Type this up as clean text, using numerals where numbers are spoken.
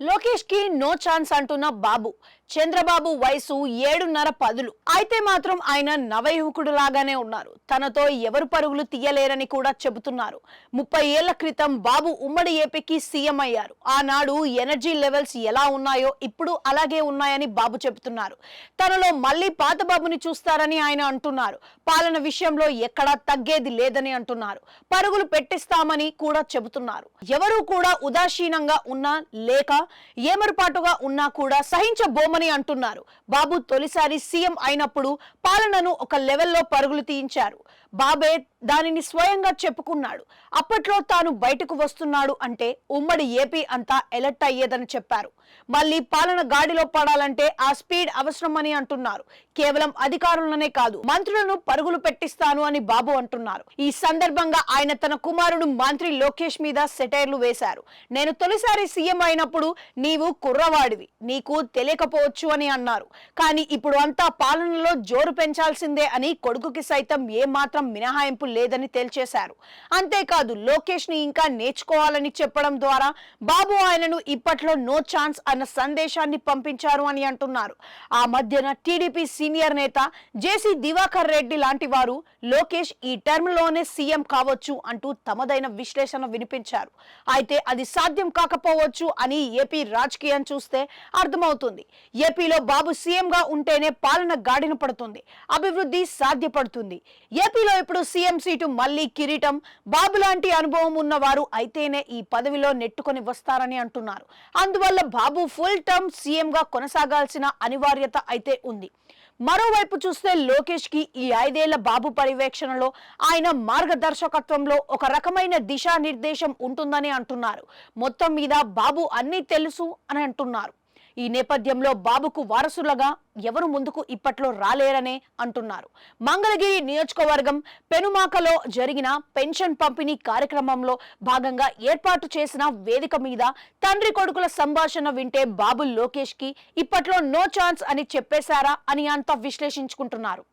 లోకేష్ కి no chance అంటున్న బాబు. చంద్రబాబు వయసు 7.5 అయితే మాత్రం ఆయన నవయువకుడు లాగానే ఉన్నారు. తనతో ఎవరు పరుగులు తీయలేరని కూడా చెబుతున్నారు. 30 ఏళ్ల క్రితం బాబు ఉమ్మడి ఏపీకి సీఎం అయ్యారు. ఆనాడు ఎనర్జీ లెవెల్స్ ఎలా ఉన్నాయో ఇప్పుడు అలాగే ఉన్నాయని బాబు చెబుతున్నారు. తనలో మళ్ళీ పాత బాబుని చూస్తారని ఆయన అంటున్నారు. పాలన విషయంలో ఎక్కడా తగ్గేది లేదని అంటున్నారు. పరుగులు పెట్టిస్తామని కూడా చెబుతున్నారు. ఎవరు కూడా ఉదాసీనంగా ఉన్నా లేక ఏమరపాటుగా ఉన్నా కూడా సహించబోమని అంటున్నారు. బాబు తొలిసారి సీఎం అయినప్పుడు పాలనను ఒక లెవెల్లో పరుగులు తీయించారు. బాబే దానిని స్వయంగా చెప్పుకున్నాడు. అప్పట్లో తాను బయటకు వస్తున్నాడు అంటే ఉమ్మడి ఏపీ అంతా ఎలర్ట్ అయ్యేదని చెప్పారు. మళ్ళీ పాలన గాడిలో పడాలంటే ఆ స్పీడ్ అవసరమని అంటున్నారు. కేవలం అధికారులనే కాదు, మంత్రులను పరుగులు పెట్టిస్తాను అని బాబు అంటున్నారు. ఈ సందర్భంగా ఆయన తన కుమారుడు మంత్రి లోకేష్ మీద సెటైర్లు వేశారు. నేను తొలిసారి సీఎం అయినప్పుడు నీవు కుర్రవాడివి, నీకు తెలియకపోవచ్చు అని అన్నారు. కానీ ఇప్పుడు అంతా పాలనలో జోరు పెంచాల్సిందే అని కొడుకుకి సైతం ఏ మాత్రం మినహాయింపు లేదని తేల్చేశారు. అంతేకాదు లోకేష్ ని ఇంకా నేర్చుకోవాలని చెప్పడం ద్వారా బాబు ఆయనను ఇప్పట్లో నో ఛాన్స్ అన్న సందేశాన్ని పంపించారు అని అంటున్నారు. ఆ మధ్యన టీడీపీ సీనియర్ నేత జేసీ దివాకర్ రెడ్డి లాంటి వారు లోకేష్ ఈ టర్మ్ లోనే సీఎం కావచ్చు అంటూ తమదైన విశ్లేషణ వినిపించారు. అయితే అది సాధ్యం కాకపోవచ్చు అని ఏపీ రాజకీయం చూస్తే అర్థమవుతుంది. ఏపీలో బాబు సీఎం గా ఉంటేనే పాలన గాడిన పడుతుంది, అభివృద్ధి సాధ్యపడుతుంది. ఏపీలో ఇప్పుడు సీఎం సీటు మళ్లీ కిరీటం బాబు లాంటి అనుభవం ఉన్నవారు అయితేనే ఈ పదవిలో నెట్టుకొని వస్తారని అంటున్నారు. అందువల్ల బాబు ఫుల్ టర్మ్ సీఎం గా కొనసాగాల్సిన అనివార్యత అయితే ఉంది. మరోవైపు చూస్తే లోకేష్ కి ఈ 5 ఏళ్ల బాబు పర్యవేక్షణలో ఆయన మార్గదర్శకత్వంలో ఒక రకమైన దిశానిర్దేశం ఉంటుందని అంటున్నారు. మొత్తం మీద బాబు అన్నీ తెలుసు అని అంటున్నారు. ఈ నేపథ్యంలో బాబుకు వారసులుగా ఎవరు ముందుకు ఇప్పట్లో రాలేరనే అంటున్నారు. మంగళగిరి నియోజకవర్గం పెనుమాకలో జరిగిన పెన్షన్ పంపిణీ కార్యక్రమంలో భాగంగా ఏర్పాటు చేసిన వేదిక మీద తండ్రి కొడుకుల సంభాషణ వింటే బాబు లోకేష్ కి ఇప్పట్లో నో ఛాన్స్ అని చెప్పేశారా అని అంతా విశ్లేషించుకుంటున్నారు.